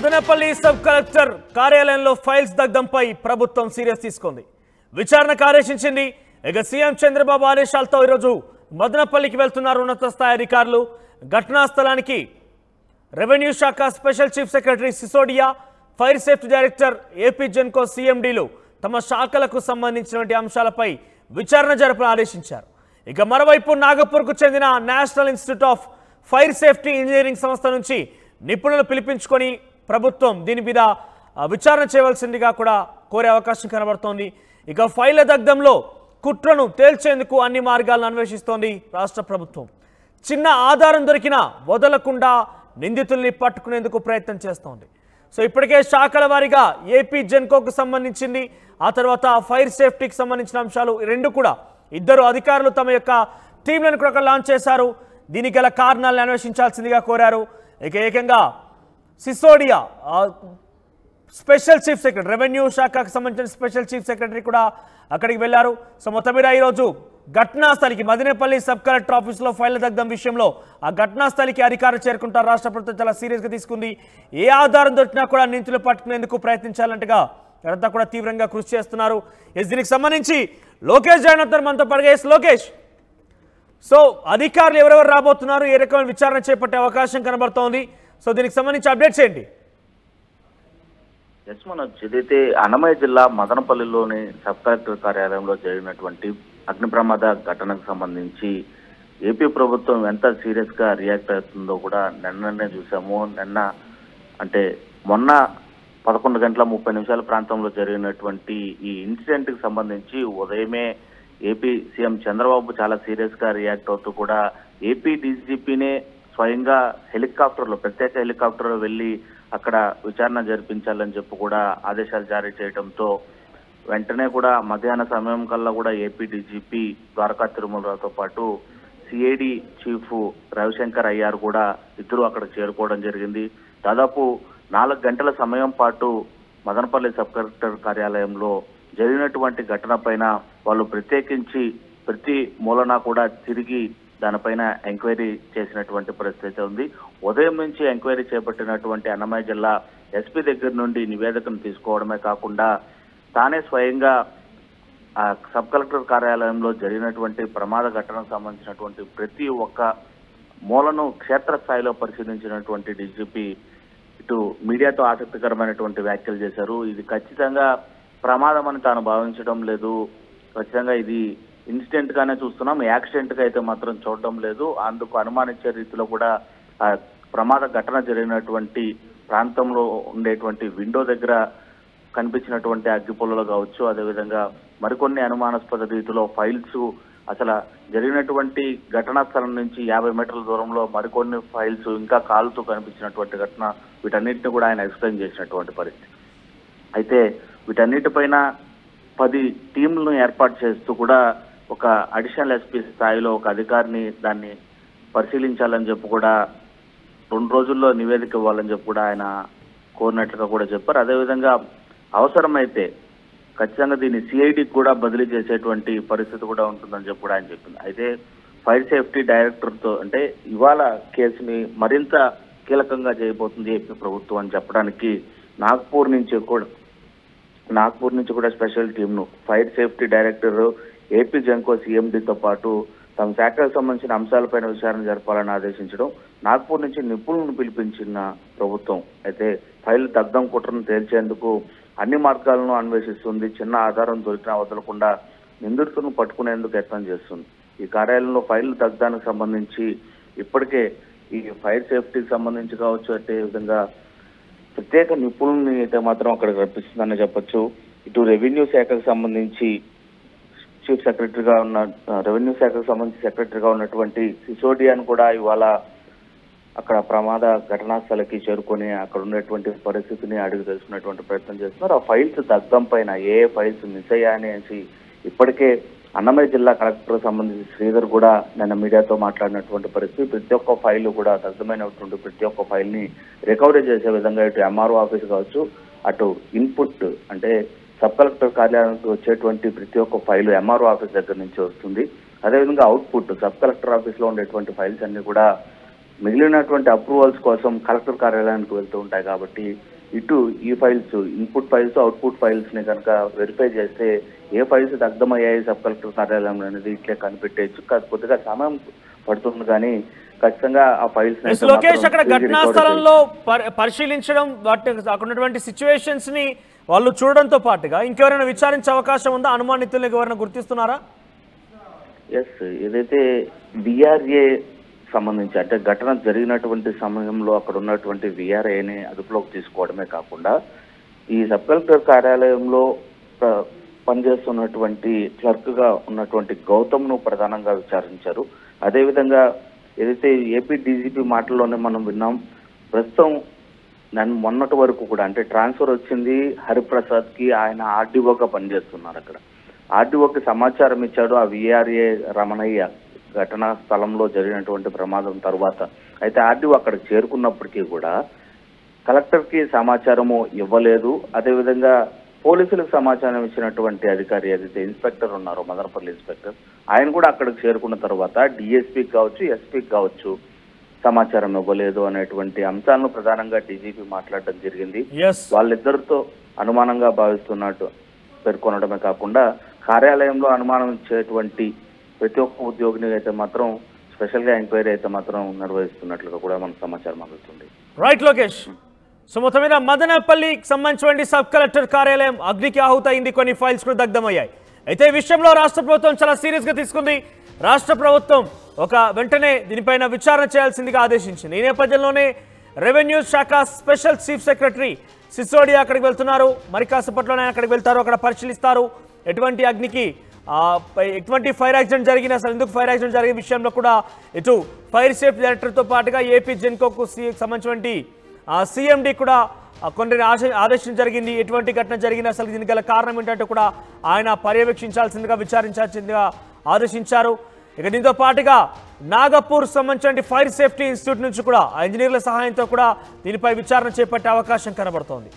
Madanapalle sub collector కార్యాలయంలో files దగ్ధంపై ప్రభుత్వం serious తీసుకుంది. విచారణకు ఆదేశించింది. ఇక సీఎం చంద్రబాబు ఆదేశాలతో ఈరోజు మదనపల్లికి వెళ్తున్నారు ఉన్నత స్థాయి అధికారులు. ఘటనా స్థలానికి రెవెన్యూ శాఖ special chief secretary Sisodia, fire safety director AP Genco సీఎండీలు తమ శాఖలకు సంబంధించినటువంటి అంశాలపై విచారణ జరపని ఆదేశించారు. ఇక మరోవైపు నాగపూర్కు చెందిన national institute of fire safety engineering సంస్థ నుంచి నిపుణులు పిలిపించుకొని ప్రభుత్వం దీని మీద విచారణ చేయవలసిందిగా కూడా కోరే అవకాశం కనబడుతోంది. ఇక ఫైళ్ల దగ్ధంలో కుట్రను తేల్చేందుకు అన్ని మార్గాలను అన్వేషిస్తోంది రాష్ట్ర ప్రభుత్వం. చిన్న ఆధారం దొరికినా వదలకుండా నిందితుల్ని పట్టుకునేందుకు ప్రయత్నం చేస్తోంది. సో ఇప్పటికే శాఖల వారీగా ఏపీ జెన్కోకు సంబంధించింది, ఆ తర్వాత ఫైర్ సేఫ్టీకి సంబంధించిన అంశాలు రెండు కూడా ఇద్దరు అధికారులు తమ యొక్క టీంలను కూడా లాంచ్ చేశారు. దీనికి గల కారణాలను అన్వేషించాల్సిందిగా కోరారు. ఇక ఏకంగా Sisodia special chief secretary, revenue శాఖకు సంబంధించిన స్పెషల్ చీఫ్ సెక్రటరీ కూడా అక్కడికి వెళ్లారు. సో మొత్తం మీద ఈరోజు ఘటనా స్థలికి మదనపల్లి సబ్ కలెక్టర్ ఆఫీసులో ఫైళ్ల దగ్ధం విషయంలో ఆ ఘటనా స్థలికి అధికారులు చేరుకుంటారు. రాష్ట్ర ప్రభుత్వం చాలా సీరియస్గా తీసుకుంది. ఏ ఆధారం దొరికినా కూడా నిందితులు పట్టుకునేందుకు ప్రయత్నించాలంటగా వీరంతా కూడా తీవ్రంగా కృషి చేస్తున్నారు. దీనికి సంబంధించి లోకేష్ జాయిన్ అవుతారు మనతో పాటుగా. లోకేష్, సో అధికారులు ఎవరెవరు రాబోతున్నారు, ఏ రకమైన విచారణ చేపట్టే అవకాశం కనబడుతోంది, సో దీనికి సంబంధించి అప్డేట్స్ ఏంటి? మనోజ్, ఏదైతే అన్నమయ్య జిల్లా మదనపల్లిలోని సబ్ కలెక్టర్ కార్యాలయంలో జరిగినటువంటి అగ్ని ప్రమాద ఘటనకు సంబంధించి ఏపీ ప్రభుత్వం ఎంత సీరియస్ గా రియాక్ట్ అవుతుందో కూడా నిన్ననే చూసాము. మొన్న 11:30 ప్రాంతంలో జరిగినటువంటి ఈ ఇన్సిడెంట్ కి సంబంధించి ఉదయమే ఏపీ సీఎం చంద్రబాబు చాలా సీరియస్ గా రియాక్ట్ అవుతూ కూడా ఏపీ డీజీపీనే స్వయంగా ప్రత్యేక హెలికాప్టర్లో వెళ్లి అక్కడ విచారణ జరిపించాలని చెప్పి కూడా ఆదేశాలు జారీ చేయడంతో వెంటనే కూడా మధ్యాహ్న సమయం కల్లా కూడా ఏపీ డీజీపీ ద్వారకా తిరుమలరావుతో పాటు సిఐడి చీఫ్ రవిశంకర్ అయ్యారు కూడా ఇద్దరు అక్కడ చేరుకోవడం జరిగింది. దాదాపు 4 గంటల సమయం పాటు మదనపల్లి సబ్ కలెక్టర్ కార్యాలయంలో జరిగినటువంటి ఘటన పైన వాళ్ళు ప్రత్యేకించి ప్రతి మూలన కూడా తిరిగి దానిపైన ఎంక్వైరీ చేసినటువంటి పరిస్థితి ఉంది. ఉదయం నుంచి ఎంక్వైరీ చేపట్టినటువంటి అన్నమయ్య జిల్లా ఎస్పీ దగ్గర నుండి నివేదికను తీసుకోవడమే కాకుండా తానే స్వయంగా సబ్ కలెక్టర్ కార్యాలయంలో జరిగినటువంటి ప్రమాద ఘటనకు సంబంధించినటువంటి ప్రతి ఒక్క మూలను క్షేత్రస్థాయిలో పరిశీలించినటువంటి డీజీపీ ఇటు మీడియాతో ఆసక్తికరమైనటువంటి వ్యాఖ్యలు చేశారు. ఇది ఖచ్చితంగా ప్రమాదం అని తాను భావించడం లేదు, ఖచ్చితంగా ఇది ఇన్సిడెంట్ గానే చూస్తున్నాం, యాక్సిడెంట్ గా అయితే మాత్రం చూడడం లేదు. అందుకు అనుమానించే రీతిలో కూడా ప్రమాద ఘటన జరిగినటువంటి ప్రాంతంలో ఉండేటువంటి విండో దగ్గర కనిపించినటువంటి అగ్గిపుల్లలు కావచ్చు, అదేవిధంగా మరికొన్ని అనుమానాస్పద రీతిలో ఫైల్స్, అసలు జరిగినటువంటి ఘటనా స్థలం నుంచి 50 మీటర్ల దూరంలో మరికొన్ని ఫైల్స్ ఇంకా కాలుతూ కనిపించినటువంటి ఘటన, వీటన్నిటిని కూడా ఆయన ఎక్స్ప్లెయిన్ చేసినటువంటి పరిస్థితి. అయితే వీటన్నిటిపైన 10 టీంలను ఏర్పాటు చేస్తూ కూడా ఒక అడిషనల్ ఎస్పీ స్థాయిలో ఒక అధికారిని దాన్ని పరిశీలించాలని చెప్పి కూడా 2 రోజుల్లో నివేదిక ఇవ్వాలని చెప్పి కూడా ఆయన కోరినట్లుగా కూడా చెప్పారు. అదేవిధంగా అవసరమైతే ఖచ్చితంగా దీన్ని సిఐడికి కూడా బదిలీ చేసేటువంటి పరిస్థితి కూడా ఉంటుందని చెప్పి కూడా ఆయన చెప్పింది. అయితే ఫైర్ సేఫ్టీ డైరెక్టర్తో ఇవాళ కేసుని మరింత కీలకంగా చేయబోతుంది ఏపీ ప్రభుత్వం అని చెప్పడానికి నాగ్పూర్ నుంచి కూడా స్పెషల్ టీంను fire safety director AP Genco సీఎండీతో పాటు తమ శాఖకు సంబంధించిన అంశాలపైన విచారణ జరపాలని ఆదేశించడం, నాగ్పూర్ నుంచి నిపుణులను పిలిపించిన ప్రభుత్వం అయితే ఫైల్ దగ్ధం కుట్రను తేల్చేందుకు అన్ని మార్గాలను అన్వేషిస్తుంది. చిన్న ఆధారం దొరికినా వదలకుండా నిందితులను పట్టుకునేందుకు యత్నం చేస్తుంది. ఈ కార్యాలయంలో ఫైల్ దగ్ధానికి సంబంధించి ఇప్పటికే ఈ ఫైర్ సేఫ్టీకి సంబంధించి కావచ్చు, అదే విధంగా ప్రత్యేక నిపుణుల్ని అయితే మాత్రం అక్కడికి రప్పిస్తుందని చెప్పొచ్చు. ఇటు రెవెన్యూ శాఖకు సంబంధించి చీఫ్ సెక్రటరీగా రెవెన్యూ శాఖకు సంబంధించి సెక్రటరీగా ఉన్నటువంటి సిసోడియాను కూడా ఇవాళ అక్కడ ప్రమాద ఘటనా స్థలకి చేరుకొని అక్కడ ఉన్నటువంటి పరిస్థితిని అడిగి తెలుసుకునేటువంటి ప్రయత్నం చేస్తున్నారు. ఆ ఫైల్స్ దగ్ధం పైన ఏ ఫైల్స్ మిస్ అయ్యా అనేసి ఇప్పటికే అన్నమయ్య జిల్లా కలెక్టర్ సంబంధించి శ్రీధర్ కూడా నిన్న మీడియాతో మాట్లాడినటువంటి పరిస్థితి. ప్రతి ఒక్క ఫైల్ కూడా దగ్ధమైనటువంటి ప్రతి ఒక్క ఫైల్ ని రికవరీ చేసే విధంగా ఇటు ఎంఆర్ఓ ఆఫీస్ కావచ్చు, అటు ఇన్పుట్ సబ్ కలెక్టర్ కార్యాలయానికి వచ్చేటువంటి ప్రతి ఒక్క ఫైలు ఎంఆర్ఓ ఆఫీస్ దగ్గర నుంచి వస్తుంది. అదేవిధంగా అవుట్పుట్ సబ్ కలెక్టర్ ఆఫీస్ లో ఉండేటువంటి ఫైల్స్ అన్ని కూడా మిగిలినటువంటి అప్రూవల్స్ కోసం కలెక్టర్ కార్యాలయానికి వెళ్తూ ఉంటాయి. కాబట్టి ఇటు ఈ files input files output files ని కనుక వెరిఫై చేస్తే ఏ ఫైల్స్ దగ్ధమయ్యాయి సబ్ కలెక్టర్ కార్యాలయంలో అనేది ఇట్లే కనిపెట్టేయచ్చు. కొద్దిగా సమయం పడుతుంది కానీ ఖచ్చితంగా ఆ ఫైల్స్ లోకేష్ అక్కడ ఘటనా స్థలంలో పరిశీలించడం వాటి అక్కడ ఉన్నటువంటి సిచ్యువేషన్స్ ని వాళ్ళు చూడడంతో పాటుగా ఇంకెవరైనా విచారించే అవకాశం ఉందా? అనుమానితులను ఎవరైనా గుర్తిస్తున్నారా? ఎస్, ఏదైతే విఆర్ఏ సంబంధించి అంటే ఘటన జరిగినటువంటి సమయంలో అక్కడ ఉన్నటువంటి విఆర్ఏని అదుపులోకి తీసుకోవడమే కాకుండా ఈ సబ్ కలెక్టర్ కార్యాలయంలో పనిచేస్తున్నటువంటి క్లర్క్ గా ఉన్నటువంటి గౌతమ్ను ప్రధానంగా విచారించారు. అదేవిధంగా ఏదైతే ఏపీ డీజీపీ మాటల్లోనే మనం విన్నాం, ప్రస్తుతం మొన్నటి వరకు కూడా అంటే ట్రాన్స్ఫర్ వచ్చింది హరిప్రసాద్ కి, ఆయన ఆర్డీఓగా పనిచేస్తున్నారు. అక్కడ ఆర్డీఓకి సమాచారం ఇచ్చాడు ఆ విఆర్ఏ రమణయ్య ఘటనా స్థలంలో జరిగినటువంటి ప్రమాదం తర్వాత. అయితే ఆర్డీఓ అక్కడ చేరుకున్నప్పటికీ కూడా కలెక్టర్ కి సమాచారము ఇవ్వలేదు. అదేవిధంగా పోలీసులకు సమాచారం ఇచ్చినటువంటి అధికారి ఏదైతే ఇన్స్పెక్టర్ ఉన్నారో మదనపల్లి ఇన్స్పెక్టర్, ఆయన కూడా అక్కడికి చేరుకున్న తర్వాత డిఎస్పీకి కావచ్చు ఎస్పీకి కావచ్చు సమాచారం ఇవ్వలేదు అనేటువంటి అంశాలను ప్రధానంగా డీజీపీ మాట్లాడడం జరిగింది. వాళ్ళిద్దరితో అనుమానంగా భావిస్తున్నట్టు పేర్కొనడమే కాకుండా కార్యాలయంలో అనుమానం ఇచ్చేటువంటి ప్రతి ఒక్క ఉద్యోగిని అయితే మాత్రం స్పెషల్ గా ఎంక్వైరీ అయితే మాత్రం నిర్వహిస్తున్నట్లుగా కూడా మనకు సమాచారం అందుతుంది. రైట్ లోకేష్. సో మొత్తం మీద మదనపల్లికి సంబంధించిన సబ్ కలెక్టర్ కార్యాలయం అగ్నికి ఆహుతైంది, కొన్ని ఫైల్స్ కూడా దగ్ధమయ్యాయి. అయితే ఈ విషయంలో రాష్ట్ర ప్రభుత్వం చాలా సీరియస్ గా తీసుకుంది. రాష్ట్ర ప్రభుత్వం వెంటనే దీనిపైన విచారణ చేయాల్సిందిగా ఆదేశించింది. ఈ నేపథ్యంలోనే రెవెన్యూ శాఖ స్పెషల్ చీఫ్ సెక్రటరీ సిసోడియా అక్కడికి వెళ్తున్నారు. మరి కాసేపట్లోనే అక్కడికి వెళ్తారు, అక్కడ పరిశీలిస్తారు ఎటువంటి అగ్నికి ఎటువంటి ఫైర్ యాక్సిడెంట్ జరిగినా అసలు ఎందుకు ఫైర్ యాక్సిడెంట్ జరిగిన విషయంలో కూడా ఇటు ఫైర్ సేఫ్టీ డైరెక్టర్తో పాటుగా ఏపీ జెన్కోకు సంబంధించినటువంటి సీఎండీ కూడా కొన్ని ఆదేశం జరిగింది. ఎటువంటి ఘటన జరిగినా అసలు దీనికి గల కారణం ఏంటంటే కూడా ఆయన పర్యవేక్షించాల్సిందిగా విచారించాల్సిందిగా ఆదేశించారు. ఇక దీంతో పాటుగా నాగపూర్ సంబంధించిన ఫైర్ సేఫ్టీ ఇన్స్టిట్యూట్ నుంచి కూడా ఇంజనీర్ల సహాయంతో కూడా దీనిపై విచారణ చేపట్టే అవకాశం కనబడుతోంది.